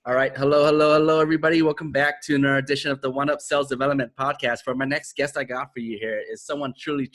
All right. Hello, everybody. Welcome back to another edition of the One Up Sales Development Podcast. For my next guest I got for you here is someone truly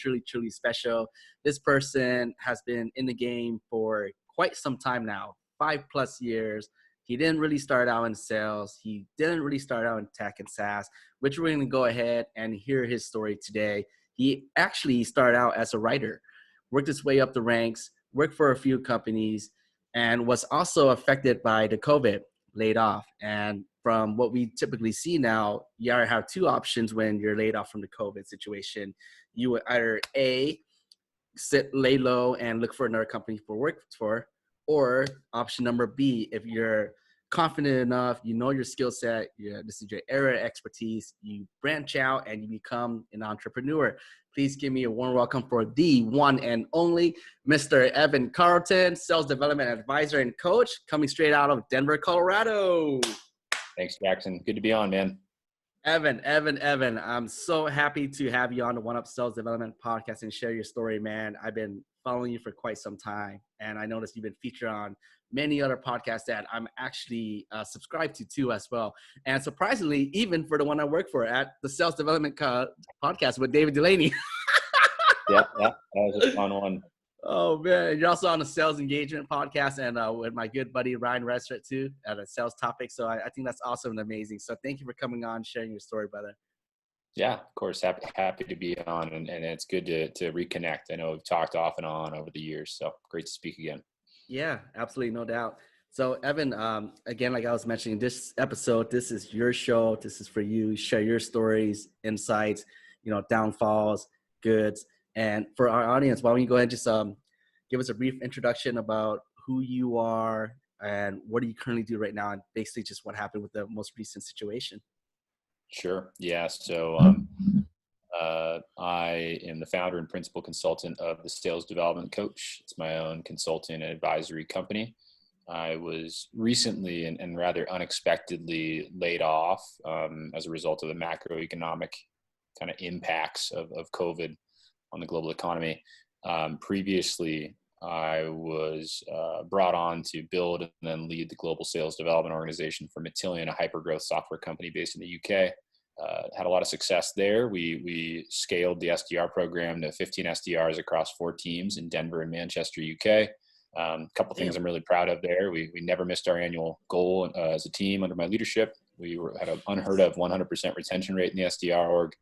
special. This person has been in the game for quite some time now, 5+ years. He didn't really start out in sales. He didn't really start out in tech and SaaS, which we're going to go ahead and hear his story today. He actually started out as a writer, worked his way up the ranks, worked for a few companies, and was also affected by the COVID, laid off. And from what we typically see now, you either have two options when you're laid off from the COVID situation. You would either lay low and look for another company for work for, or option number B, if you're confident enough, you know your skill set, this is your area of expertise, you branch out and you become an entrepreneur. Please give me a warm welcome for the one and only Mr. Evan Carlton, Sales Development Advisor and Coach, coming straight out of Denver, Colorado. Thanks, Jackson. Good to be on, man. Evan, I'm so happy to have you on the One Up Sales Development Podcast and share your story, man. I've been following you for quite some time, and I noticed you've been featured on many other podcasts that I'm actually subscribed to too as well. And surprisingly, even for the one I work for at the Sales Development Podcast with David Delaney. Yeah, that was a fun one. Oh, man. You're also on the Sales Engagement Podcast and with my good buddy Ryan Restret too at a sales topic. So I think that's awesome and amazing. So thank you for coming on, sharing your story, brother. Yeah, of course. Happy to be on, and it's good to reconnect. I know we've talked off and on over the years, so great to speak again. Yeah, absolutely. No doubt. So Evan, again, like I was mentioning, this episode, this is your show. This is for you. Share your stories, insights, downfalls, goods. And for our audience, why don't you go ahead and just give us a brief introduction about who you are and what do you currently do right now, and basically just what happened with the most recent situation. Sure. Yeah. So I am the founder and principal consultant of the Sales Development Coach. It's my own consulting and advisory company. I was recently and rather unexpectedly laid off as a result of the macroeconomic kind of impacts of COVID on the global economy. Previously, I was brought on to build and then lead the global sales development organization for Matillion, a hypergrowth software company based in the UK. Had a lot of success there. We scaled the SDR program to 15 SDRs across 4 teams in Denver and Manchester, UK. A couple things I'm really proud of there. We never missed our annual goal as a team under my leadership. We had an unheard of 100% retention rate in the SDR org.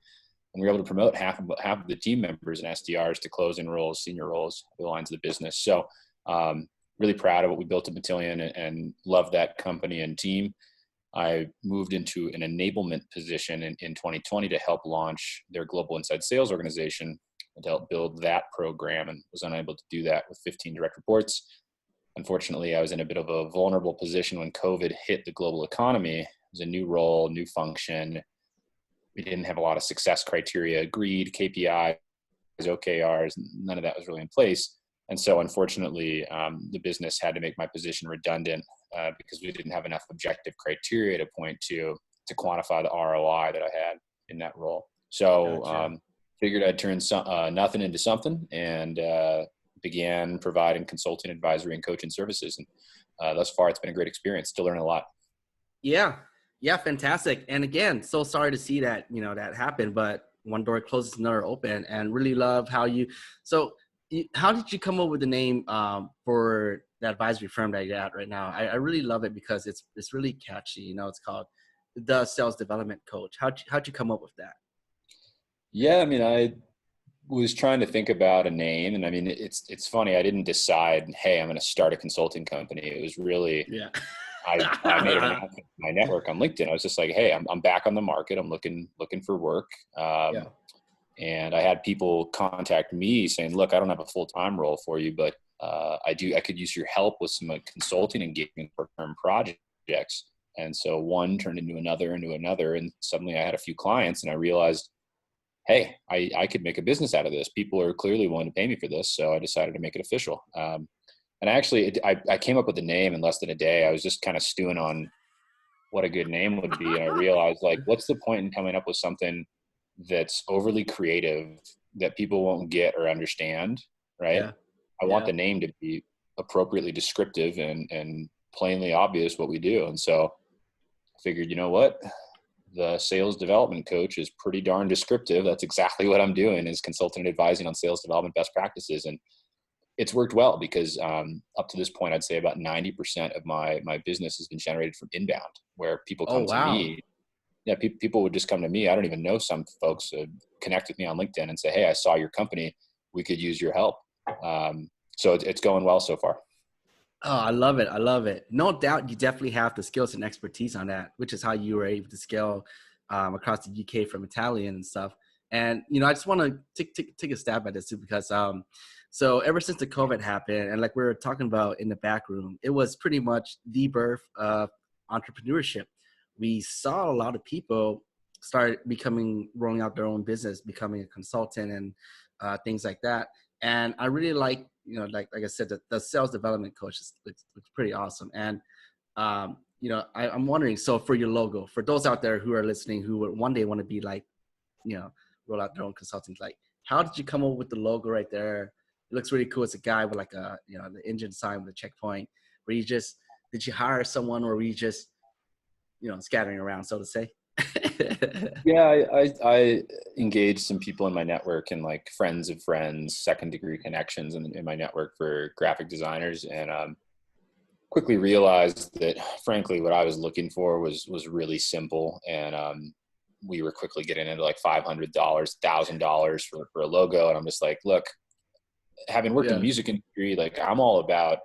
And we were able to promote half of the team members and SDRs to closing roles, senior roles, the lines of the business. So really proud of what we built at Matillion and love that company and team. I moved into an enablement position in 2020 to help launch their global inside sales organization and to help build that program, and was unable to do that with 15 direct reports. Unfortunately, I was in a bit of a vulnerable position when COVID hit the global economy. It was a new role, new function. We didn't have a lot of success criteria agreed, KPIs, OKRs, none of that was really in place. And so unfortunately, the business had to make my position redundant because we didn't have enough objective criteria to point to quantify the ROI that I had in that role. So gotcha. Figured I'd turn nothing into something and began providing consulting, advisory, and coaching services. And thus far, it's been a great experience. Still learning a lot. Yeah, fantastic. And again, so sorry to see that, that happened, but one door closes, another open, and really love how how did you come up with the name for the advisory firm that you're at right now? I really love it because it's really catchy. It's called the Sales Development Coach. How'd you come up with that? Yeah, I mean, I was trying to think about a name, and I mean, it's funny. I didn't decide, hey, I'm going to start a consulting company. It was really, I made an announcement to my network on LinkedIn. I was just like, hey, I'm back on the market. I'm looking for work. And I had people contact me saying, look, I don't have a full-time role for you, but I could use your help with some consulting engagement for term projects. And so one turned into another. And suddenly I had a few clients and I realized, hey, I could make a business out of this. People are clearly willing to pay me for this. So I decided to make it official. And actually, I came up with the name in less than a day. I was just kind of stewing on what a good name would be. And I realized, like, what's the point in coming up with something that's overly creative that people won't get or understand, right? Yeah. I want the name to be appropriately descriptive and plainly obvious what we do. And so figured, you know what? The sales development coach is pretty darn descriptive. That's exactly what I'm doing, is consulting and advising on sales development best practices. And it's worked well because up to this point, I'd say about 90% of my business has been generated from inbound, where people Oh, come to wow. me. Yeah, people would just come to me. I don't even know some folks connect with me on LinkedIn and say, hey, I saw your company. We could use your help. So it's going well so far. Oh, I love it. I love it. No doubt you definitely have the skills and expertise on that, which is how you were able to scale across the UK from Italian and stuff. And, I just want to take a stab at this too, because so ever since the COVID happened, and like we were talking about in the back room, it was pretty much the birth of entrepreneurship. We saw a lot of people start rolling out their own business, becoming a consultant and things like that. And I really like, like I said, the sales development coach looks pretty awesome. And, I'm wondering, so for your logo, for those out there who are listening, who would one day want to be like, roll out their own consulting, like, how did you come up with the logo right there? It looks really cool. It's a guy with like the engine sign with a checkpoint. Did you hire someone, or were you just, scattering around, so to say? Yeah, I engaged some people in my network and like friends of friends, second degree connections in my network for graphic designers, and quickly realized that frankly what I was looking for was really simple, and we were quickly getting into like $500, $1,000 for a logo, and I'm just like, look, having worked in the music industry, like I'm all about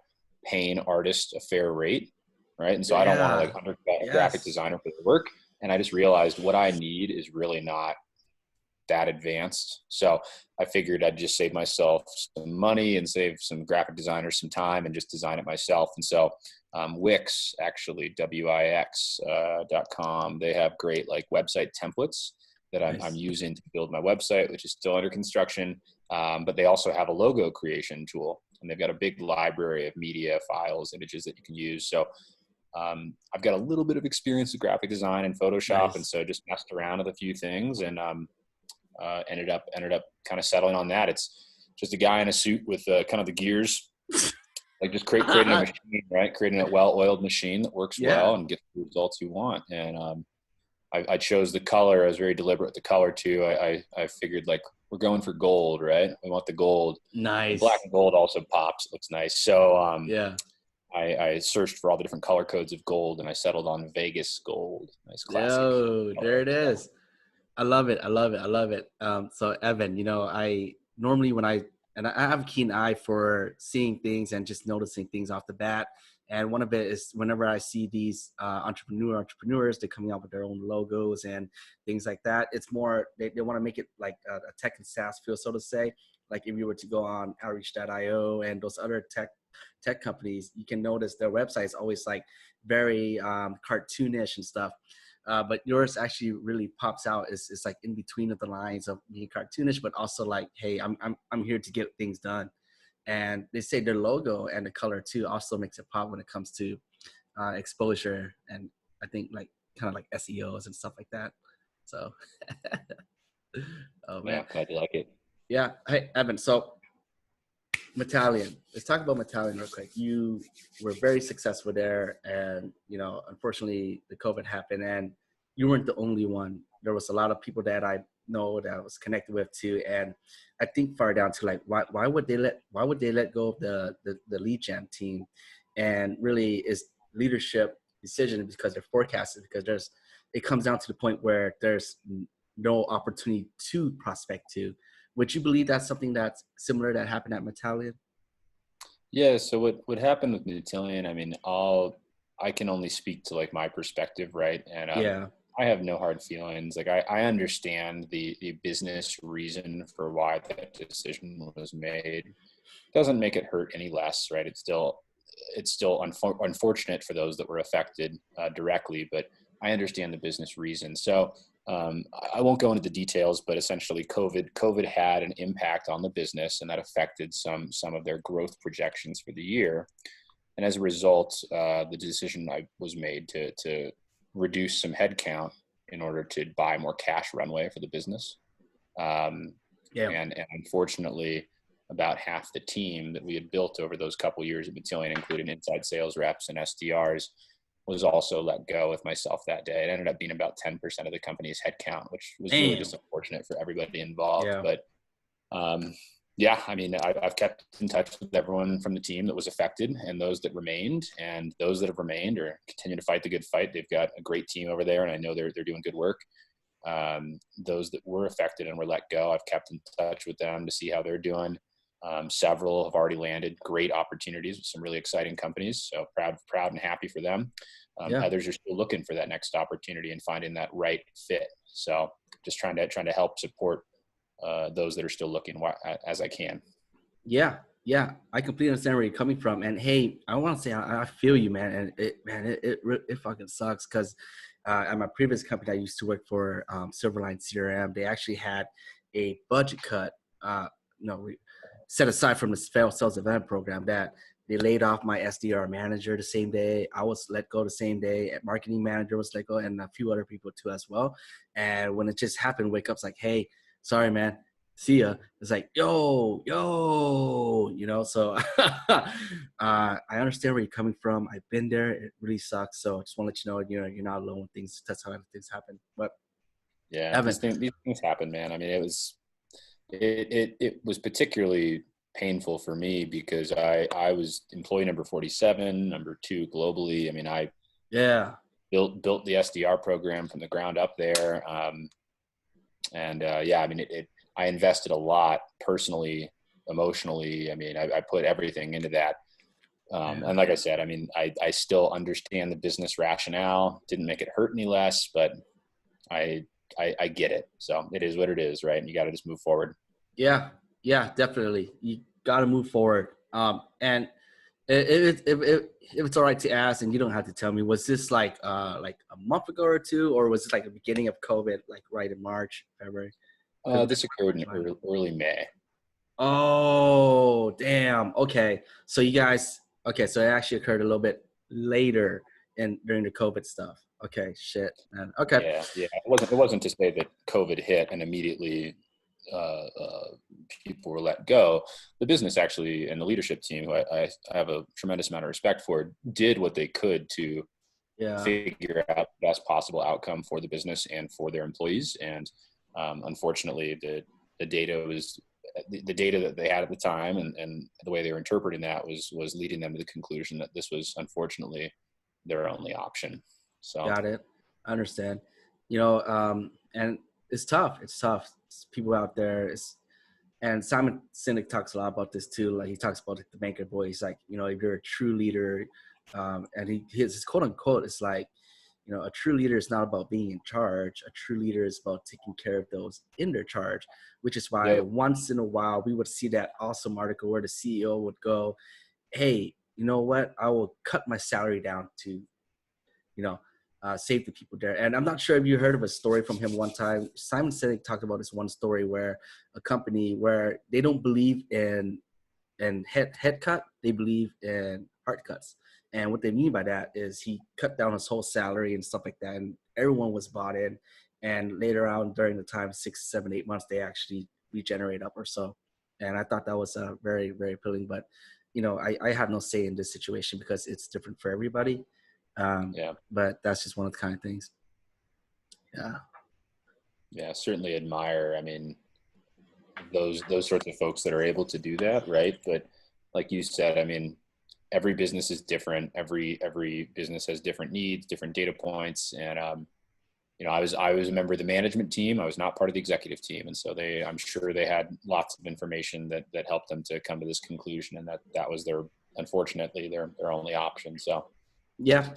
paying artists a fair rate, right? And so I don't want to like undercut a graphic designer for the work. And I just realized what I need is really not that advanced. So I figured I'd just save myself some money and save some graphic designers some time and just design it myself. And so Wix, actually, Wix.com, they have great like website templates that I'm using to build my website, which is still under construction. But they also have a logo creation tool, and they've got a big library of media files, images that you can use. So I've got a little bit of experience with graphic design and Photoshop. And so just messed around with a few things and ended up kind of settling on that. It's just a guy in a suit with kind of the gears, like just creating a machine, right? Creating a well-oiled machine that works well and gets the results you want. And I chose the color. I was very deliberate with the color too. I figured like we're going for gold, right? We want the gold. Nice. And black and gold also pops. It looks nice. So I searched for all the different color codes of gold, and I settled on Vegas gold. Nice classic. Oh, there it is. I love it. I love it. I love it. So Evan, I normally I have a keen eye for seeing things and just noticing things off the bat. And one of it is whenever I see these entrepreneurs, they're coming out with their own logos and things like that. It's more, they want to make it like a tech and SaaS feel, so to say. Like if you were to go on Outreach.io and those other tech companies, you can notice their website is always like very cartoonish and stuff. But yours actually really pops out. It's like in between of the lines of being cartoonish, but also like, hey, I'm here to get things done. And they say their logo and the color too also makes it pop when it comes to exposure, and I think like kind of like SEOs and stuff like that. So, oh man, yeah, glad you like it. Yeah. Hey, Evan. So, Metallian. Let's talk about Metallian real quick. You were very successful there, and unfortunately, the COVID happened, and you weren't the only one. There was a lot of people that I know that I was connected with too, and I think far down to like, why would they let go of the lead gen team, and really is leadership decision because they're forecasted, because it comes down to the point where there's no opportunity to prospect to. Would you believe that's something that's similar that happened at Metallian? Yeah. So what happened with Metallian? I mean, I can only speak to like my perspective, right? And I have no hard feelings. Like I understand the business reason for why that decision was made. Doesn't make it hurt any less, right? It's still unfortunate for those that were affected directly, but I understand the business reason. So I won't go into the details, but essentially COVID had an impact on the business, and that affected some of their growth projections for the year. And as a result, the decision was made to reduce some headcount in order to buy more cash runway for the business. And unfortunately, about half the team that we had built over those couple of years at Metallian, including inside sales reps and SDRs, was also let go with myself that day. It ended up being about 10% of the company's headcount, which was really Damn. just unfortunate for everybody involved. Yeah. But yeah, I mean, I've kept in touch with everyone from the team that was affected and those that remained, and those that have remained are continuing to fight the good fight. They've got a great team over there, and I know they're doing good work. Those that were affected and were let go, I've kept in touch with them to see how they're doing. Several have already landed great opportunities with some really exciting companies. So proud and happy for them. Yeah. Others are still looking for that next opportunity and finding that right fit. So just trying to help support those that are still looking as I can. Yeah. Yeah. I completely understand where you're coming from. And hey, I want to say, I feel you, man. And it fucking sucks. Cause, at my previous company, I used to work for, Silverline CRM. They actually had a budget cut, set aside from the sales development program, that they laid off my SDR manager the same day. I was let go the same day. A marketing manager was let go, and a few other people too as well. And when it just happened, wake up's like, hey, sorry, man. See ya. It's like, yo, so I understand where you're coming from. I've been there. It really sucks. So I just want to let you know, you're not alone when that's how things happen. But yeah, Evan, these things happen, man. I mean, it was particularly painful for me because I was employee number 47, number 2 globally. I mean, I built the SDR program from the ground up there. Yeah, I mean, I invested a lot personally, emotionally. I mean, I put everything into that. And like I said, I mean, I still understand the business rationale. Didn't make it hurt any less, but I get it. So it is what it is, right? And you got to just move forward. Yeah, definitely. You got to move forward. And if it's all right to ask, and you don't have to tell me, was this like a month ago or two, or was it like the beginning of COVID, like right in March, February? This occurred in early May. Oh, damn. Okay. So so it actually occurred a little bit later during the COVID stuff. Okay. Shit, man. Okay. Yeah. It wasn't to say that COVID hit and immediately people were let go. The business actually, and the leadership team, who I have a tremendous amount of respect for, did what they could to figure out the best possible outcome for the business and for their employees. And unfortunately, the data that they had at the time, and the way they were interpreting that was leading them to the conclusion that this was unfortunately their only option. So got it. I understand. And it's tough. It's people out there. And Simon Sinek talks a lot about this too. Like, he talks about the banker boy. He's like, if you're a true leader, and his quote unquote is like, a true leader is not about being in charge. A true leader is about taking care of those in their charge, which is why once in a while we would see that awesome article where the CEO would go, hey, you know what? I will cut my salary down to, save the people there. And I'm not sure if you heard of a story from him one time. Simon Sinek talked about this one story where a company where they don't believe in head cut, they believe in heart cuts. And what they mean by that is he cut down his whole salary and stuff like that, and everyone was bought in. And later on, during the time, 6, 7, 8 months, they actually regenerate up or so. And I thought that was very, very appealing. But I have no say in this situation because it's different for everybody. But that's just one of the kind of things. Yeah, certainly admire. I mean, those sorts of folks that are able to do that, right? But like you said, I mean, every business is different. Every business has different needs, different data points. And, I was a member of the management team. I was not part of the executive team. And so I'm sure they had lots of information that helped them to come to this conclusion. And that was unfortunately their only option. So. Yeah.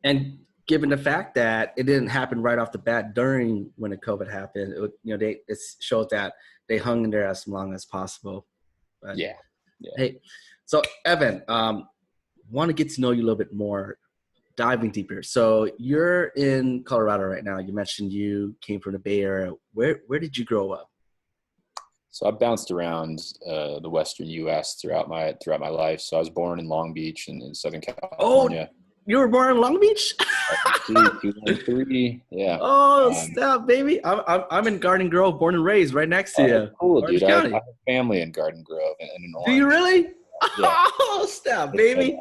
And given the fact that it didn't happen right off the bat when the COVID happened, it shows that they hung in there as long as possible. But, yeah. Hey, so Evan, want to get to know you a little bit more, diving deeper. So you're in Colorado right now. You mentioned you came from the Bay Area. Where did you grow up? So I bounced around the Western U.S. throughout my life. So I was born in Long Beach in Southern California. Oh, you were born in Long Beach? 213, yeah. Oh, stop, baby! I'm in Garden Grove, born and raised, right next to you. Cool, dude. I have family in Garden Grove and in Orange. Do you really? Yeah. Oh, stop, baby!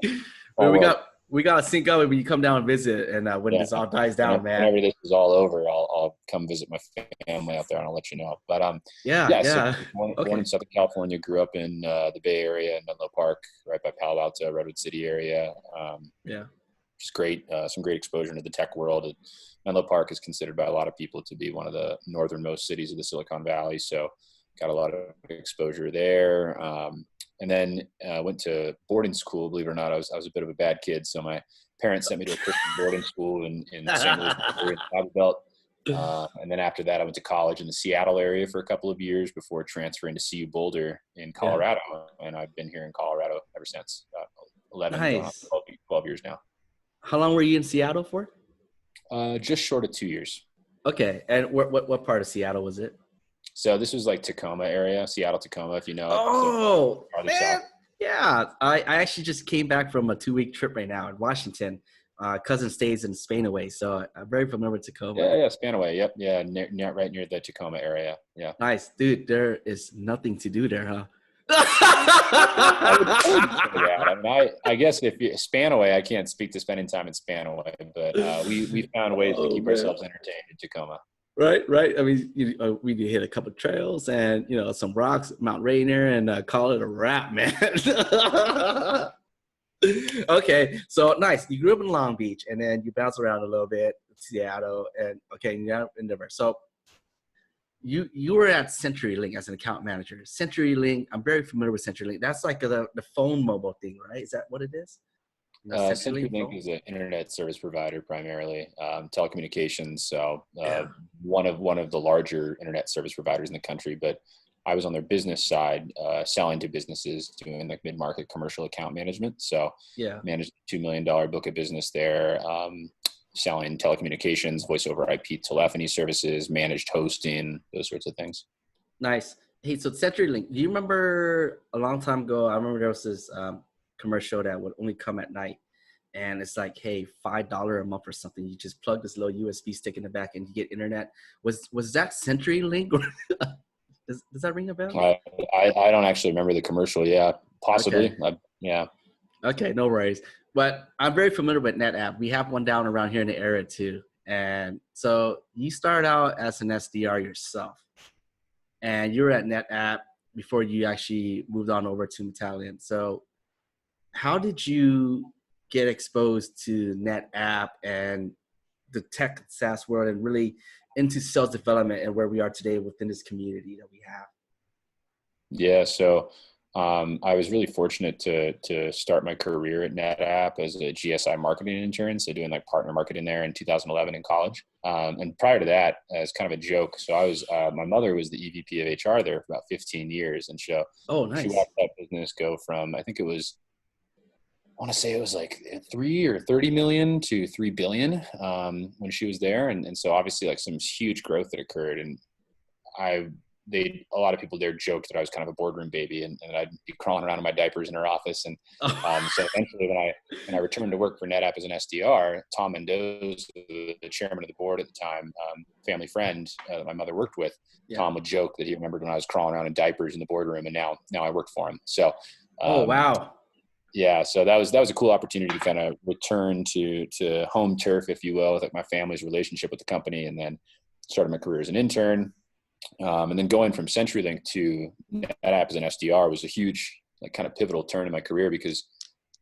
We We got to sync up when you come down and visit, and when this all dies down, man. Whenever this is all over, I'll come visit my family out there and I'll let you know. But so born in Southern California, grew up in the Bay Area in Menlo Park, right by Palo Alto, Redwood City area. Which is great. Some great exposure into the tech world. Menlo Park is considered by a lot of people to be one of the northernmost cities of the Silicon Valley. So got a lot of exposure there. And then went to boarding school. Believe it or not, I was a bit of a bad kid. So my parents sent me to a Christian boarding school in St. Louis, Missouri, in the Bible Belt. And then after that, I went to college in the Seattle area for a couple of years before transferring to CU Boulder in Colorado. Yeah. And I've been here in Colorado ever since. 11, 12 years now. How long were you in Seattle for? Just short of 2 years. Okay. And what part of Seattle was it? So this was like Tacoma area, Seattle, Tacoma, if you know. Oh, so man. Yeah. I actually just came back from a 2-week trip right now in Washington. Cousin stays in Spanaway, so I'm very familiar with Tacoma. Yeah, Spanaway. Yep. Yeah, right near the Tacoma area. Yeah. Nice. Dude, there is nothing to do there, huh? I mean, I guess if you Spanaway, I can't speak to spending time in Spanaway, but we found ways to keep ourselves entertained in Tacoma. Right. I mean, we hit a couple of trails and some rocks, Mount Rainier, and call it a wrap, man. Okay, so nice. You grew up in Long Beach, and then you bounced around a little bit, Seattle, and you're in Denver. So you were at CenturyLink as an account manager. CenturyLink, I'm very familiar with CenturyLink. That's like the phone mobile thing, right? Is that what it is? CenturyLink is an internet service provider primarily, telecommunications. So one of the larger internet service providers in the country. But I was on their business side, selling to businesses, doing like mid-market commercial account management. So managed a $2 million book of business there. Selling telecommunications, voice over IP telephony services, managed hosting, those sorts of things. Nice. Hey, so CenturyLink, do you remember a long time ago, I remember there was this commercial that would only come at night. And it's like, hey, $5 a month or something. You just plug this little USB stick in the back and you get internet. Was that CenturyLink? Or does that ring a bell? I don't actually remember the commercial. Yeah, possibly. Okay. Yeah. Okay, no worries. But I'm very familiar with NetApp. We have one down around here in the area too. And so you started out as an SDR yourself. And you were at NetApp before you actually moved on over to Metallian. So how did you get exposed to NetApp and the tech SaaS world and really into sales development and where we are today within this community that we have? Yeah, so I was really fortunate to start my career at NetApp as a GSI marketing intern, so doing like partner marketing there in 2011 in college. And prior to that, as kind of a joke, so I was my mother was the EVP of HR there for about 15 years, and so nice. She watched that business go from, I think it was, I want to say it was like 3 or 30 million to 3 billion when she was there, and so obviously like some huge growth that occurred, and a lot of people there joked that I was kind of a boardroom baby and I'd be crawling around in my diapers in her office. And so eventually when I returned to work for NetApp as an SDR, Tom Mendoza, the chairman of the board at the time, family friend that my mother worked with, Tom would joke that he remembered when I was crawling around in diapers in the boardroom, and now I work for him. So, wow. Yeah. So that was a cool opportunity to kind of return to home turf, if you will, with like my family's relationship with the company, and then started my career as an intern. And then going from CenturyLink to NetApp as an SDR was a huge, like kind of pivotal turn in my career, because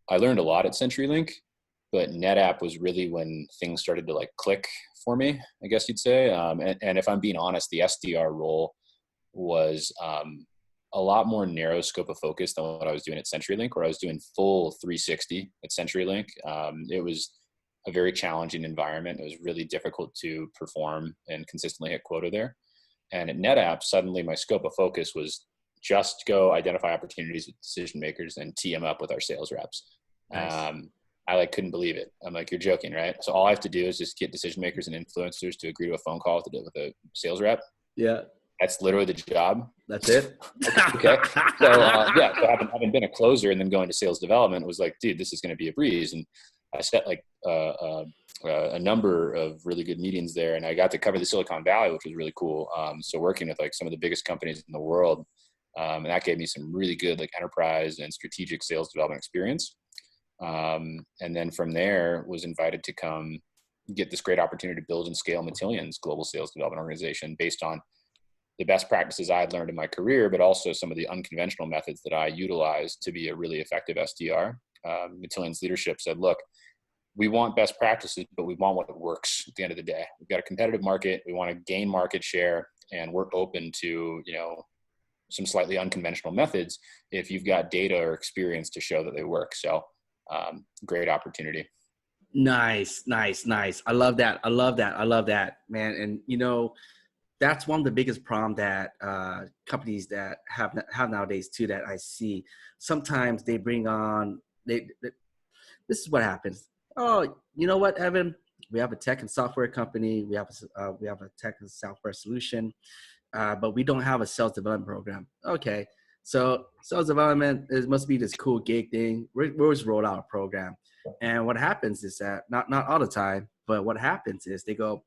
I learned a lot at CenturyLink, but NetApp was really when things started to like click for me, I guess you'd say. And if I'm being honest, the SDR role was a lot more narrow scope of focus than what I was doing at CenturyLink, where I was doing full 360 at CenturyLink. It was a very challenging environment. It was really difficult to perform and consistently hit quota there. And at NetApp, suddenly my scope of focus was just go identify opportunities with decision makers and tee them up with our sales reps. Nice. I like couldn't believe it. I'm like, you're joking, right? So all I have to do is just get decision makers and influencers to agree to a phone call with a sales rep. Yeah. That's literally the job. That's it. Okay. So having been a closer and then going to sales development was like, dude, this is going to be a breeze. And I set like a number of really good meetings there, and I got to cover the Silicon Valley, which was really cool. So working with like some of the biggest companies in the world, and that gave me some really good like enterprise and strategic sales development experience. And then from there was invited to come get this great opportunity to build and scale Matillion's global sales development organization based on the best practices I had learned in my career, but also some of the unconventional methods that I utilized to be a really effective SDR. Matillion's leadership said, look, we want best practices, but we want what works at the end of the day. We've got a competitive market. We want to gain market share, and we're open to, some slightly unconventional methods if you've got data or experience to show that they work. So great opportunity. Nice. I love that, man. And, that's one of the biggest problems that companies that have nowadays too, that I see. Sometimes they bring on, this is what happens. Oh, you know what, Evan? We have a tech and software company. We have a tech and software solution, but we don't have a sales development program. Okay, so sales development must be this cool gig thing. We always roll out a program, and what happens is that not all the time, but what happens is they go,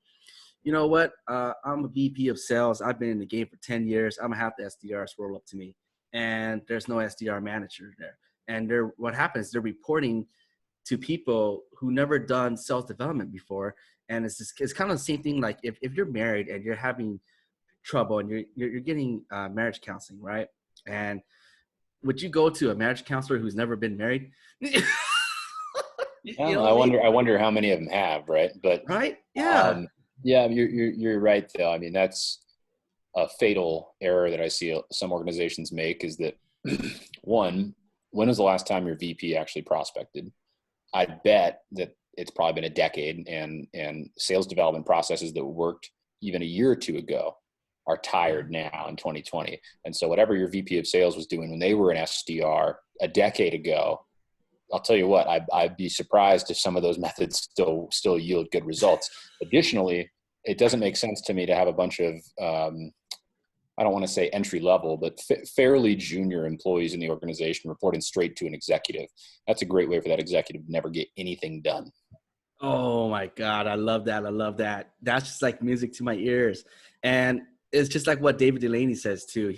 you know what? I'm a VP of sales. I've been in the game for 10 years. I'm gonna have the SDRs roll up to me, and there's no SDR manager there. And what happens? They're reporting to people who never done sales development before, and it's kind of the same thing. Like if you're married and you're having trouble and you're getting marriage counseling, right? And would you go to a marriage counselor who's never been married? I wonder how many of them have, right? But right, yeah. Yeah, you're right though. I mean, that's a fatal error that I see some organizations make, is that one, when was the last time your VP actually prospected? I bet that it's probably been a decade, and sales development processes that worked even a year or two ago are tired now in 2020. And so whatever your VP of sales was doing when they were an SDR a decade ago, I'll tell you what, I'd be surprised if some of those methods still yield good results. Additionally, it doesn't make sense to me to have a bunch of, I don't want to say entry level, but fairly junior employees in the organization reporting straight to an executive. That's a great way for that executive to never get anything done. Oh my God. I love that. That's just like music to my ears. And it's just like what David Delaney says too.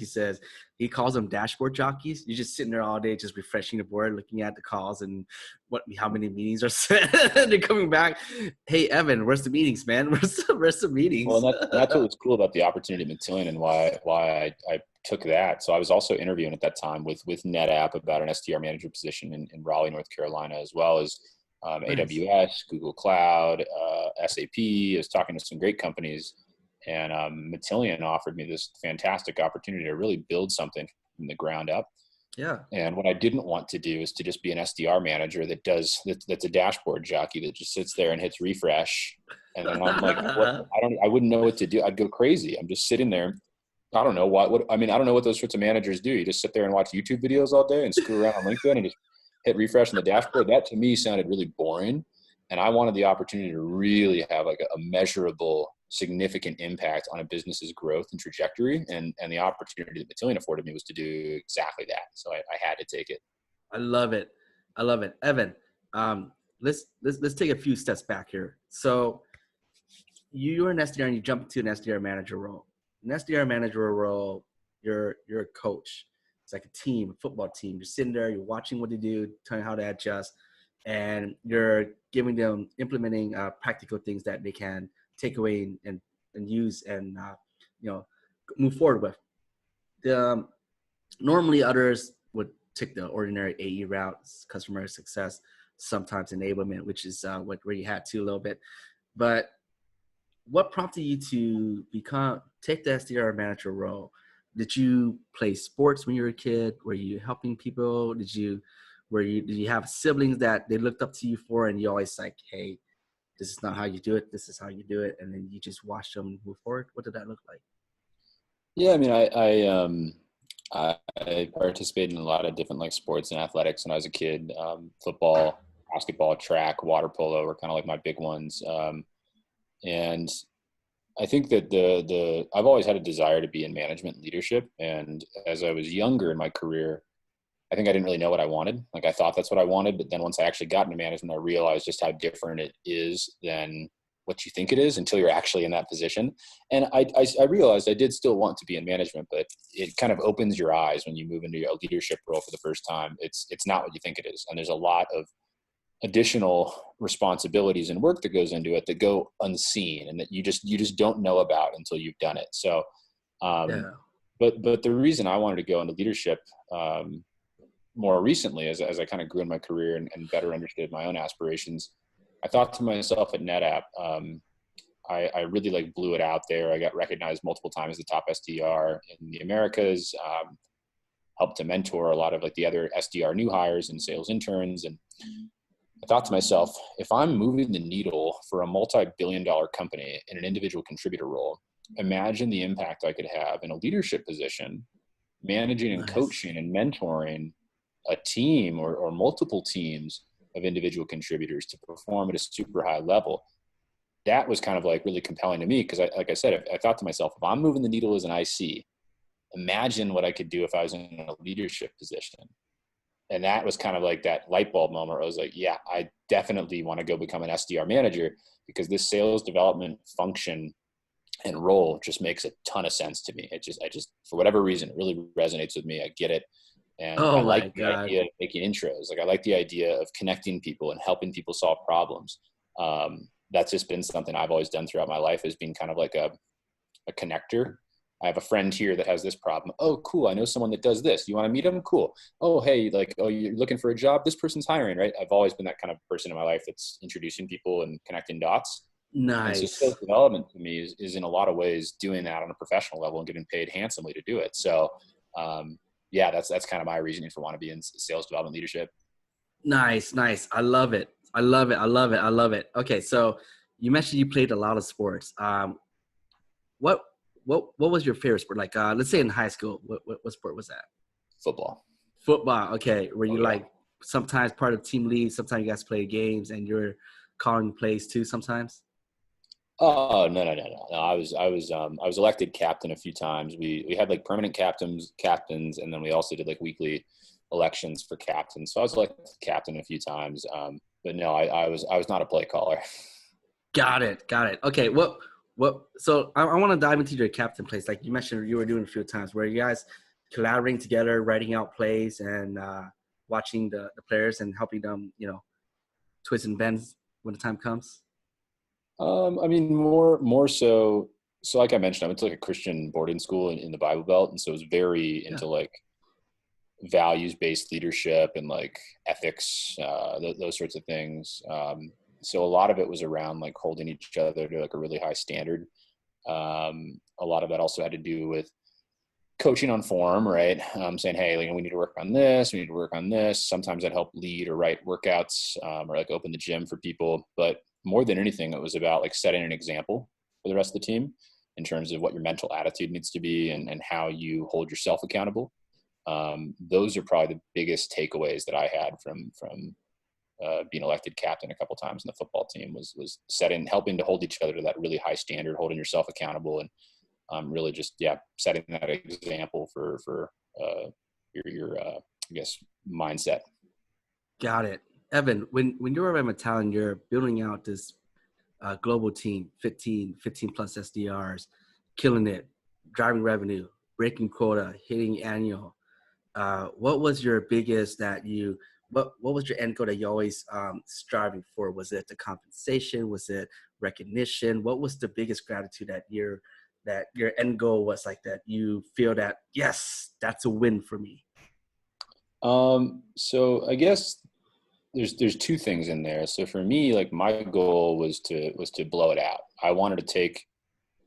He calls them dashboard jockeys. You're just sitting there all day, just refreshing the board, looking at the calls and how many meetings are set. They're coming back. Hey, Evan, where's the meetings, man? Where's the meetings? Well, that's what was cool about the opportunity at Matillion and why I took that. So I was also interviewing at that time with NetApp about an SDR manager position in Raleigh, North Carolina, as well as AWS, Google Cloud, SAP. I was talking to some great companies. And Matillion offered me this fantastic opportunity to really build something from the ground up. Yeah. And what I didn't want to do is to just be an SDR manager that's a dashboard jockey that just sits there and hits refresh. And then I'm like, I wouldn't know what to do. I'd go crazy. I'm just sitting there. I don't know I don't know what those sorts of managers do. You just sit there and watch YouTube videos all day and screw around on LinkedIn and just hit refresh on the dashboard. That to me sounded really boring. And I wanted the opportunity to really have like a measurable, significant impact on a business's growth and trajectory. And the opportunity that Matillion afforded me was to do exactly that. So I had to take it. I love it. Evan, let's take a few steps back here. So you're an SDR and you jump into an SDR manager role. An SDR manager role, you're a coach. It's like a team, a football team. You're sitting there, you're watching what they do, telling how to adjust, and you're giving them, implementing practical things that they can take away and use and move forward with. Normally others would take the ordinary AE route, customer success, sometimes enablement, which is where you had to a little bit. But what prompted you to take the SDR manager role? Did you play sports when you were a kid? Were you helping people? Did you have siblings that they looked up to you for, and you always like, hey, this is not how you do it, this is how you do it, and then you just watch them move forward? What did that look like? Yeah, I mean, I participated in a lot of different like sports and athletics when I was a kid. Football, basketball, track, water polo were kind of like my big ones. And I think that I've always had a desire to be in management and leadership. And as I was younger in my career, I think I didn't really know what I wanted. Like I thought that's what I wanted, but then once I actually got into management, I realized just how different it is than what you think it is until you're actually in that position. And I realized I did still want to be in management, but it kind of opens your eyes when you move into a leadership role for the first time. It's not what you think it is. And there's a lot of additional responsibilities and work that goes into it that go unseen and that you just don't know about until you've done it. So, Yeah. but the reason I wanted to go into leadership, more recently, as I kind of grew in my career and better understood my own aspirations, I thought to myself at NetApp, I really like blew it out there. I got recognized multiple times as the top SDR in the Americas, helped to mentor a lot of like the other SDR new hires and sales interns. And I thought to myself, if I'm moving the needle for a multi-billion-dollar company in an individual contributor role, imagine the impact I could have in a leadership position, managing and Nice. coaching and mentoring a team or multiple teams of individual contributors to perform at a super high level. That was kind of like really compelling to me because like I said, I thought to myself, if I'm moving the needle as an IC, imagine what I could do if I was in a leadership position. And that was kind of like that light bulb moment where I was like, yeah, I definitely want to go become an SDR manager because this sales development function and role just makes a ton of sense to me. I just, for whatever reason, it really resonates with me. I get it. And I Oh like my the God. idea of making intros. Like I like the idea of connecting people and helping people solve problems. That's just been something I've always done throughout my life, as being kind of like a connector. I have a friend here that has this problem. Oh, cool. I know someone that does this. You want to meet them? Cool. Oh, hey, like, oh, you're looking for a job? This person's hiring, right? I've always been that kind of person in my life that's introducing people and connecting dots. And so sales Nice. development to me is in a lot of ways doing that on a professional level and getting paid handsomely to do it. So, yeah, that's kind of my reasoning for wanting to be in sales development leadership. Nice. Nice. I love it. I love it. I love it. I love it. Okay. So you mentioned you played a lot of sports. What what was your favorite sport? Like, let's say in high school, what sport was that? Football. Football. Okay. Were Oh you yeah. like sometimes part of team lead? Sometimes you guys play games and you're calling plays too sometimes? Oh no. I was elected captain a few times. We had like permanent captains, and then we also did like weekly elections for captains. So I was elected captain a few times. But no, I was not a play caller. Got it. Got it. Okay. So I want to dive into your captain plays. Like you mentioned, you were doing a few times where you guys collaborating together, writing out plays and watching the players and helping them, twist and bends when the time comes. I mean, more so. So, like I mentioned, I went to like a Christian boarding school in the Bible Belt, and so it was very Yeah. into like values-based leadership and like ethics, those sorts of things. So a lot of it was around like holding each other to like a really high standard. A lot of that also had to do with coaching on form, right? Saying, hey, like, we need to work on this. We need to work on this. Sometimes I'd help lead or write workouts, or like open the gym for people. But more than anything, it was about like setting an example for the rest of the team in terms of what your mental attitude needs to be and how you hold yourself accountable. Those are probably the biggest takeaways that I had from being elected captain a couple times in the football team was helping to hold each other to that really high standard, holding yourself accountable, and really just setting that example for your I guess mindset. Got it. Evan, when you're at Metallic, you're building out this global team, 15 plus SDRs, killing it, driving revenue, breaking quota, hitting annual. What was your biggest what was your end goal that you always striving for? Was it the compensation? Was it recognition? What was the biggest gratitude that your end goal was, like, that you feel that, yes, that's a win for me? So I guess there's two things in there. So for me, like my goal was to blow it out. I wanted to take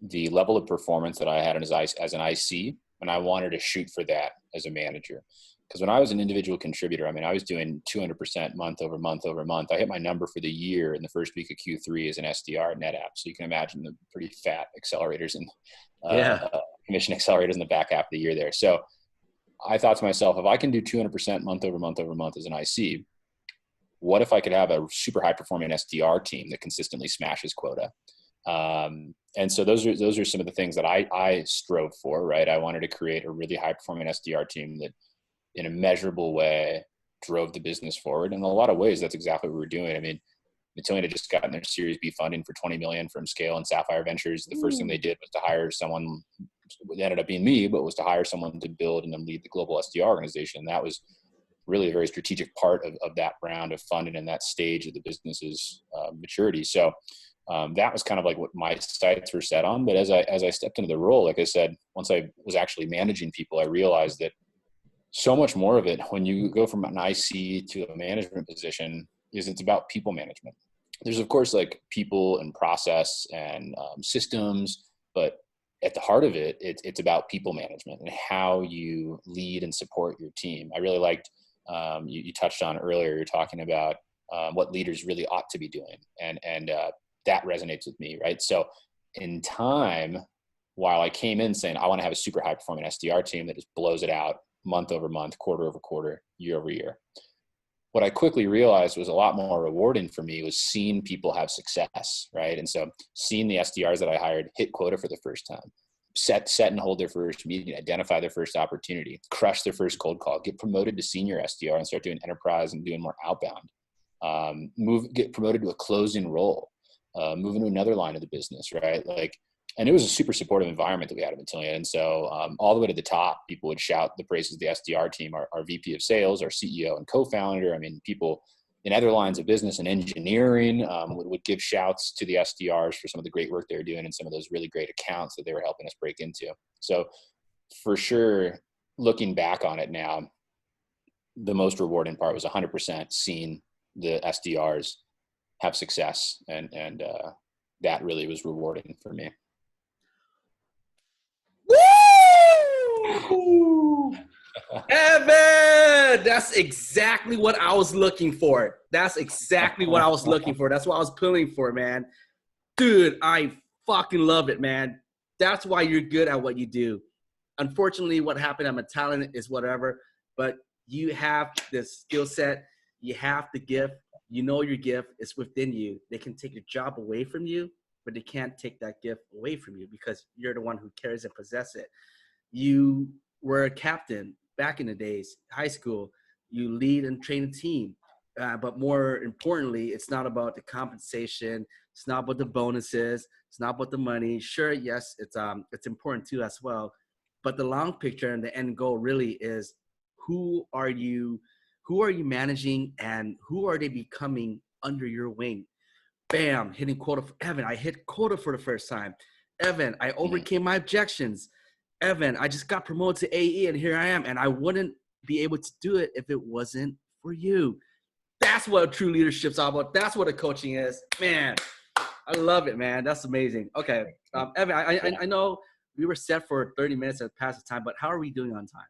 the level of performance that I had as an IC, and I wanted to shoot for that as a manager. Because when I was an individual contributor, I mean, I was doing 200% month over month over month. I hit my number for the year in the first week of Q3 as an SDR at NetApp. So you can imagine the pretty fat accelerators and Yeah. commission accelerators in the back half of the year there. So I thought to myself, if I can do 200% month over month over month as an IC, what if I could have a super high performing SDR team that consistently smashes quota? And so those are some of the things that I strove for, right? I wanted to create a really high performing SDR team that in a measurable way drove the business forward. In a lot of ways, that's exactly what we're doing. I mean, Matillion had just gotten their Series B funding for $20 million from Scale and Sapphire Ventures. The first thing they did was to hire someone. It ended up being me, but was to hire someone to build and then lead the global SDR organization. That was really a very strategic part of that round of funding and that stage of the business's maturity. So that was kind of like what my sights were set on. But as I stepped into the role, like I said, once I was actually managing people, I realized that so much more of it, when you go from an IC to a management position, is it's about people management. There's of course like people and process and systems, but at the heart of it, it's about people management and how you lead and support your team. I really liked, you touched on earlier, you're talking about what leaders really ought to be doing. And that resonates with me, right? So in time, while I came in saying, I want to have a super high performing SDR team that just blows it out month over month, quarter over quarter, year over year, what I quickly realized was a lot more rewarding for me was seeing people have success, right? And so seeing the SDRs that I hired hit quota for the first time, set and hold their first meeting, identify their first opportunity, crush their first cold call, get promoted to senior SDR and start doing enterprise and doing more outbound, get promoted to a closing role, move into another line of the business, right? Like, and it was a super supportive environment that we had at Matillion. And so all the way to the top, people would shout the praises of the SDR team, our VP of sales, our CEO and co-founder. I mean, people in other lines of business and engineering would give shouts to the SDRs for some of the great work they were doing and some of those really great accounts that they were helping us break into. So for sure, looking back on it now, the most rewarding part was 100% seeing the SDRs have success. And that really was rewarding for me. Woo! Evan, that's exactly what I was looking for. That's exactly what I was looking for. That's what I was pulling for, man. Dude, I fucking love it, man. That's why you're good at what you do. Unfortunately, what happened, I'm a talent is whatever, but you have this skill set. You have the gift. You know your gift is within you. They can take your job away from you, but they can't take that gift away from you because you're the one who carries and possesses it. You were a captain back in the days, high school. You lead and train a team. But more importantly, it's not about the compensation. It's not about the bonuses. It's not about the money. Sure, yes, it's important too as well. But the long picture and the end goal really is who are you managing and who are they becoming under your wing? Bam, hitting quota for Evan. I hit quota for the first time. Evan, I overcame my objections. Evan, I just got promoted to AE and here I am. And I wouldn't be able to do it if it wasn't for you. That's what true leadership's all about. That's what a coaching is. Man, I love it, man. That's amazing. Okay. Evan, I know we were set for 30 minutes at past the time, but how are we doing on time?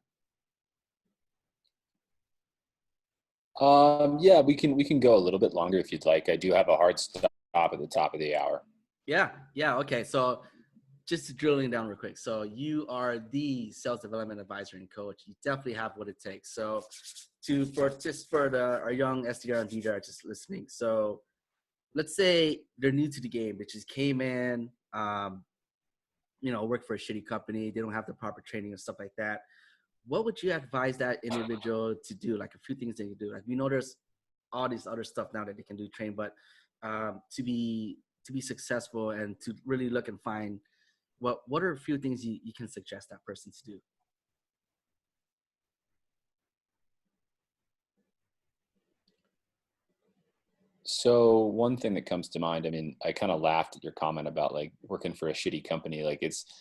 Yeah, we can go a little bit longer if you'd like. I do have a hard stop at the top of the hour. Yeah. Okay. So just drilling down real quick. So you are the sales development advisor and coach. You definitely have what it takes. So for our young SDR and DDR just listening. So let's say they're new to the game. They just came in, work for a shitty company. They don't have the proper training and stuff like that. What would you advise that individual to do? Like a few things they can do. Like we know there's all these other stuff now that they can do train, but to be successful and to really look and find what are a few things you can suggest that person to do? So one thing that comes to mind, I mean, I kind of laughed at your comment about like working for a shitty company. Like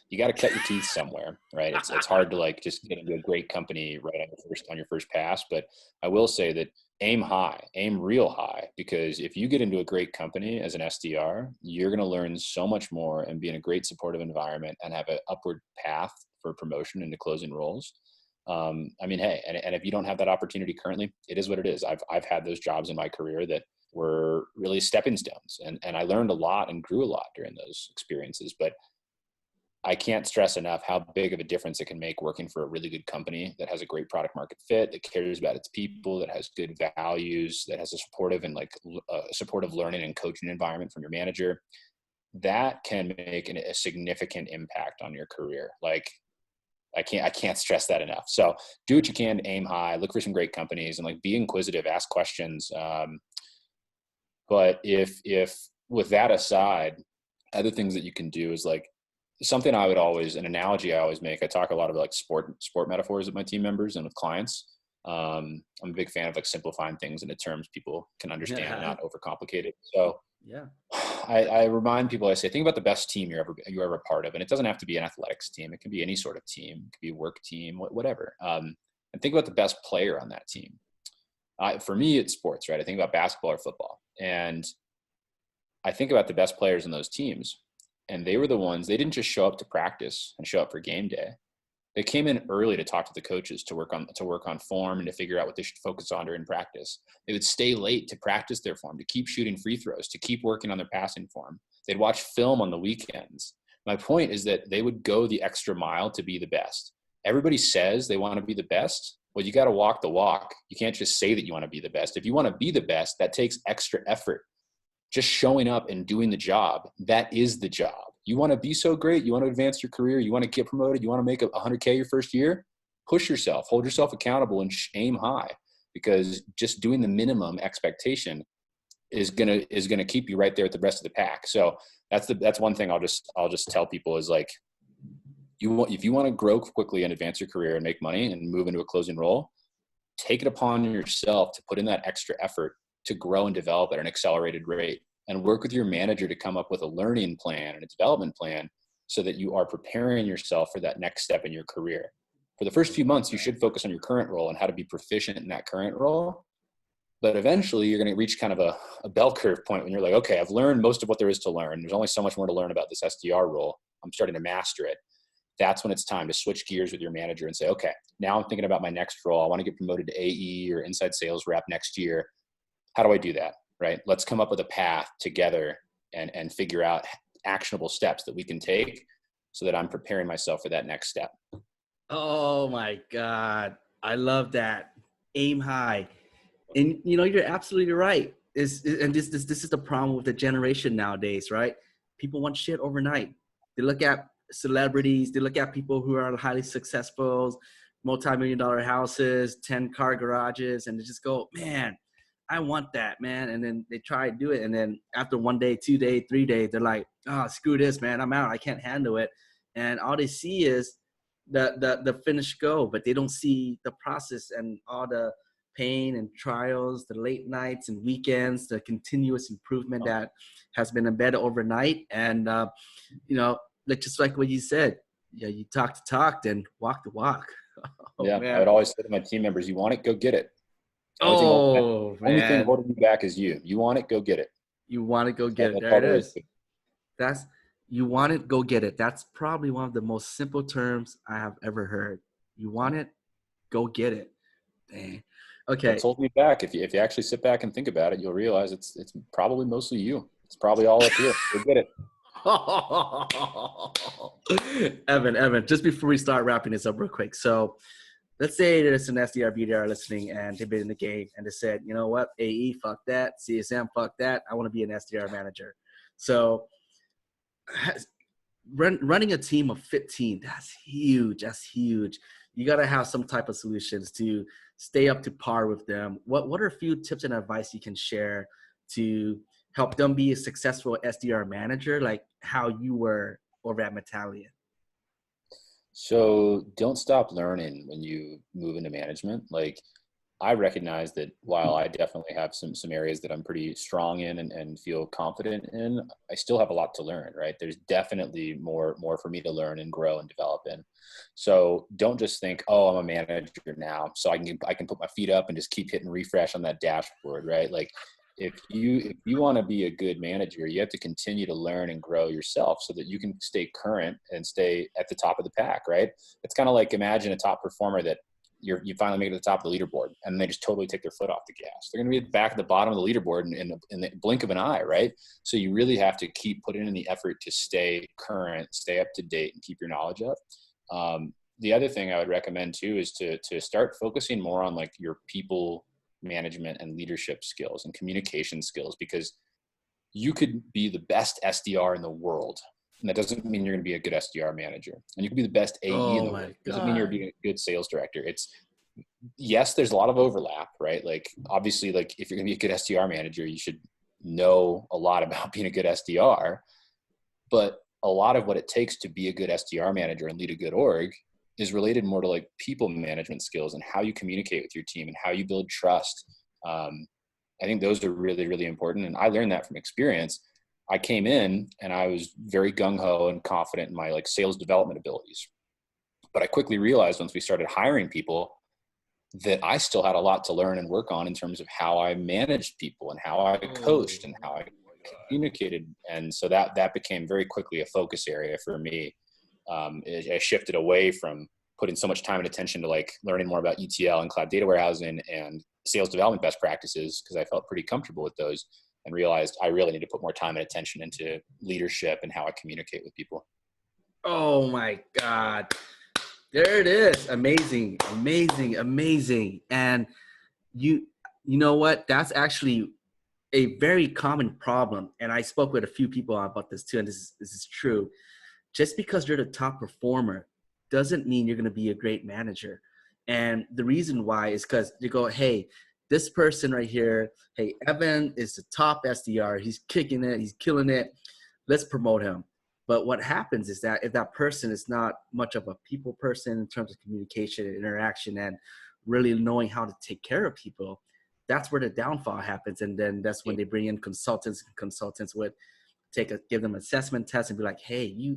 you got to cut your teeth somewhere, right? It's hard to like just get into a great company right on your first pass. But I will say that aim high, aim real high, because if you get into a great company as an SDR, you're going to learn so much more and be in a great supportive environment and have an upward path for promotion into closing roles. I mean, hey, and if you don't have that opportunity currently, it is what it is. I've had those jobs in my career that were really stepping stones, and I learned a lot and grew a lot during those experiences. But I can't stress enough how big of a difference it can make working for a really good company that has a great product market fit, that cares about its people, that has good values, that has a supportive and supportive learning and coaching environment from your manager. That can make a significant impact on your career. Like I can't stress that enough. So do what you can to aim high, look for some great companies, and like be inquisitive, ask questions. But if with that aside, other things that you can do is like something an analogy I always make. I talk a lot about like sport metaphors with my team members and with clients. I'm a big fan of like simplifying things into terms people can understand and Yeah. not overcomplicate it. So Yeah. I remind people, I say, think about the best team you're ever part of. And it doesn't have to be an athletics team. It can be any sort of team. It could be a work team, whatever. And think about the best player on that team. For me, it's sports, right? I think about basketball or football. And I think about the best players in those teams. And they were the ones, they didn't just show up to practice and show up for game day. They came in early to talk to the coaches, to work on form and to figure out what they should focus on during practice. They would stay late to practice their form, to keep shooting free throws, to keep working on their passing form. They'd watch film on the weekends. My point is that they would go the extra mile to be the best. Everybody says they want to be the best. Well, you got to walk the walk. You can't just say that you want to be the best. If you want to be the best, that takes extra effort. Just showing up and doing the job, that is the job. You want to be so great, you want to advance your career, you want to get promoted, you want to make $100K your first year, push yourself, hold yourself accountable, and aim high, because just doing the minimum expectation is gonna keep you right there with the rest of the pack. So that's one thing I'll just tell people is like, if you want to grow quickly and advance your career and make money and move into a closing role, take it upon yourself to put in that extra effort to grow and develop at an accelerated rate, and work with your manager to come up with a learning plan and a development plan so that you are preparing yourself for that next step in your career. For the first few months, you should focus on your current role and how to be proficient in that current role. But eventually you're going to reach kind of a bell curve point when you're like, okay, I've learned most of what there is to learn. There's only so much more to learn about this SDR role. I'm starting to master it. That's when it's time to switch gears with your manager and say, okay, now I'm thinking about my next role. I want to get promoted to AE or inside sales rep next year. How do I do that? Right? Let's come up with a path together and figure out actionable steps that we can take so that I'm preparing myself for that next step. Oh my God. I love that. Aim high. And you're absolutely right. This is the problem with the generation nowadays, right? People want shit overnight. They look at celebrities, they look at people who are highly successful, multi-million-dollar houses, 10-car garages, and they just go, man, I want that, man. And then they try to do it. And then after 1 day, 2 days, 3 days, they're like, oh, screw this, man. I'm out. I can't handle it. And all they see is the finish go, but they don't see the process and all the pain and trials, the late nights and weekends, the continuous improvement that has been embedded overnight. And, like just like what you said, yeah, you talk the talk, then walk the walk. Oh, yeah, man. I would always say to my team members, you want it, go get it. Only thing holding you back is you. You want it, go get it. You want to go get it. There it is. You want it, go get it. That's probably one of the most simple terms I have ever heard. You want it, go get it. Dang. Okay. What's holding you back? If you actually sit back and think about it, you'll realize it's probably mostly you. It's probably all up here. Go get it. Evan, just before we start wrapping this up real quick. So let's say there's an SDR, BDR listening and they've been in the game and they said, you know what, AE, fuck that. CSM, fuck that. I want to be an SDR manager. So running a team of 15, that's huge. That's huge. You got to have some type of solutions to stay up to par with them. What are a few tips and advice you can share to help them be a successful SDR manager, like how you were over at Metallian? So don't stop learning when you move into management. Like, I recognize that while I definitely have some areas that I'm pretty strong in and feel confident in, I still have a lot to learn, right? There's definitely more for me to learn and grow and develop in. So don't just think, oh, I'm a manager now, so I can put my feet up and just keep hitting refresh on that dashboard, right? Like, if you want to be a good manager, you have to continue to learn and grow yourself so that you can stay current and stay at the top of the pack, right? It's kind of like, imagine a top performer that you finally make it to the top of the leaderboard and they just totally take their foot off the gas. They're going to be back at the bottom of the leaderboard in the blink of an eye, right? So you really have to keep putting in the effort to stay current, stay up to date, and keep your knowledge up. The other thing I would recommend too is to start focusing more on like your people management and leadership skills and communication skills, because you could be the best SDR in the world, and that doesn't mean you're going to be a good SDR manager. And you can be the best AE in the world. It doesn't mean you're being a good sales director. Yes, there's a lot of overlap, right? Like, obviously, like if you're going to be a good SDR manager, you should know a lot about being a good SDR. But a lot of what it takes to be a good SDR manager and lead a good org is related more to like people management skills and how you communicate with your team and how you build trust. I think those are really, really important. And I learned that from experience. I came in and I was very gung-ho and confident in my like sales development abilities. But I quickly realized once we started hiring people that I still had a lot to learn and work on in terms of how I managed people and how I coached and how I communicated. And so that became very quickly a focus area for me. I shifted away from putting so much time and attention to like learning more about ETL and cloud data warehousing and sales development best practices, because I felt pretty comfortable with those, and realized I really need to put more time and attention into leadership and how I communicate with people. Oh my God. There it is. Amazing, amazing, amazing. And you know what? That's actually a very common problem. And I spoke with a few people about this too, and this is true. Just because you're the top performer doesn't mean you're going to be a great manager. And the reason why is because you go, hey, this person right here, hey, Evan is the top SDR. He's kicking it. He's killing it. Let's promote him. But what happens is that if that person is not much of a people person in terms of communication and interaction and really knowing how to take care of people, that's where the downfall happens. And then that's when they bring in consultants would give them assessment tests and be like, hey,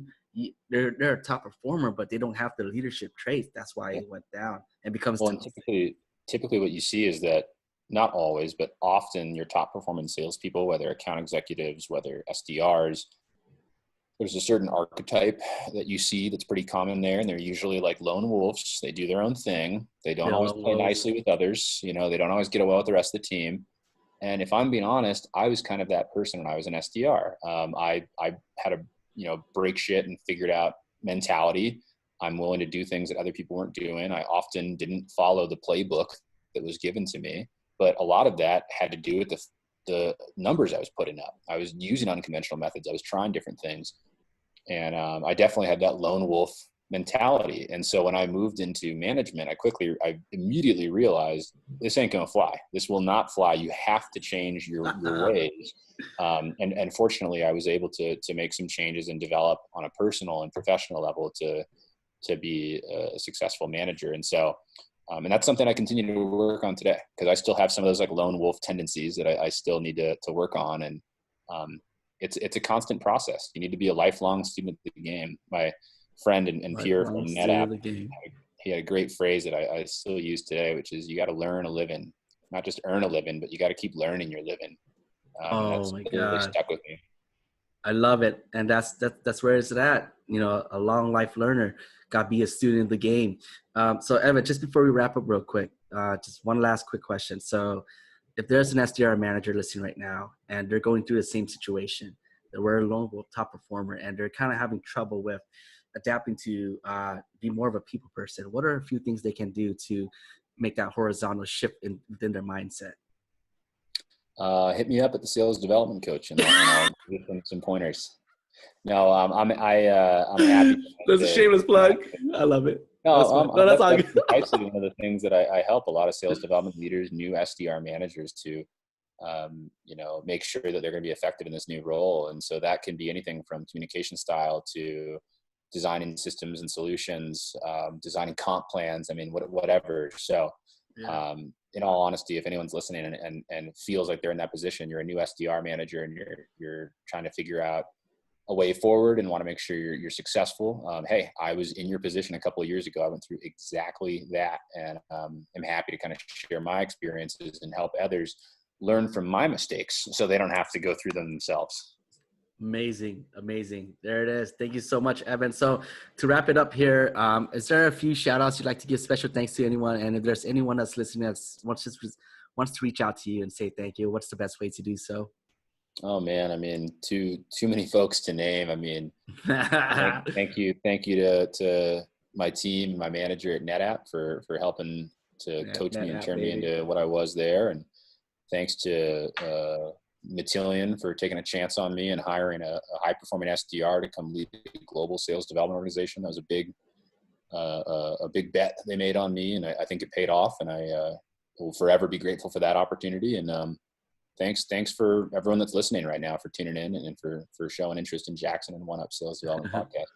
they're a top performer, but they don't have the leadership traits. That's why it went down and becomes. Well, and typically what you see is that not always, but often your top performing salespeople, whether account executives, whether SDRs, there's a certain archetype that you see that's pretty common there. And they're usually like lone wolves. They do their own thing. They don't always play nicely with others. You know, they don't always get well with the rest of the team. And if I'm being honest, I was kind of that person when I was an SDR. I had a, break shit and figured out mentality. I'm willing to do things that other people weren't doing. I often didn't follow the playbook that was given to me, but a lot of that had to do with the numbers I was putting up. I was using unconventional methods. I was trying different things. And I definitely had that lone wolf mentality. And so when I moved into management, I immediately realized this ain't going to fly. This will not fly. You have to change your ways. And fortunately I was able to make some changes and develop on a personal and professional level to be a successful manager. And so, and that's something I continue to work on today, because I still have some of those like lone wolf tendencies that I still need to work on. And it's a constant process. You need to be a lifelong student of the game. My friend and peer from NetApp, he had a great phrase that I still use today, which is you got to learn a living, not just earn a living, but you got to keep learning your living. Oh my God. Really stuck with me. I love it. And that's where it's at. A long life learner, got to be a student of the game. So Evan, just before we wrap up real quick, just one last quick question. So if there's an SDR manager listening right now and they're going through the same situation, they were a lone wolf top performer and they're kind of having trouble with adapting to be more of a people person, what are a few things they can do to make that horizontal shift within their mindset? Hit me up at the sales development coach and I'll give them some pointers. No, I'm happy. That's a shameless plug. I love it. No, that's all good. precisely one of the things that I help a lot of sales development leaders, new SDR managers to, make sure that they're going to be effective in this new role. And so that can be anything from communication style to designing systems and solutions, designing comp plans. I mean, whatever. So, in all honesty, if anyone's listening and feels like they're in that position, you're a new SDR manager and you're trying to figure out a way forward and want to make sure you're successful. Hey, I was in your position a couple of years ago. I went through exactly that. And I'm happy to kind of share my experiences and help others learn from my mistakes so they don't have to go through them themselves. Amazing. There it is. Thank you so much, Evan. So to wrap it up here, is there a few shout outs you'd like to give special thanks to anyone? And if there's anyone that's listening that wants to reach out to you and say thank you, what's the best way to do so? Oh man, I mean, too many folks to name. I mean, thank you to my team, my manager at NetApp for helping to coach me and turn me into what I was there. And thanks to Matillion for taking a chance on me and hiring a high-performing SDR to come lead a global sales development organization. That was a big bet they made on me, and I think it paid off. And I will forever be grateful for that opportunity. And thanks for everyone that's listening right now for tuning in and for showing interest in Jackson and One Up Sales Development Podcast.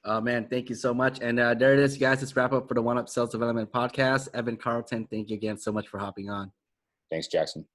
Oh, man, thank you so much. And there it is, guys. Let's wrap up for the One Up Sales Development Podcast. Evan Carlton, thank you again so much for hopping on. Thanks, Jackson.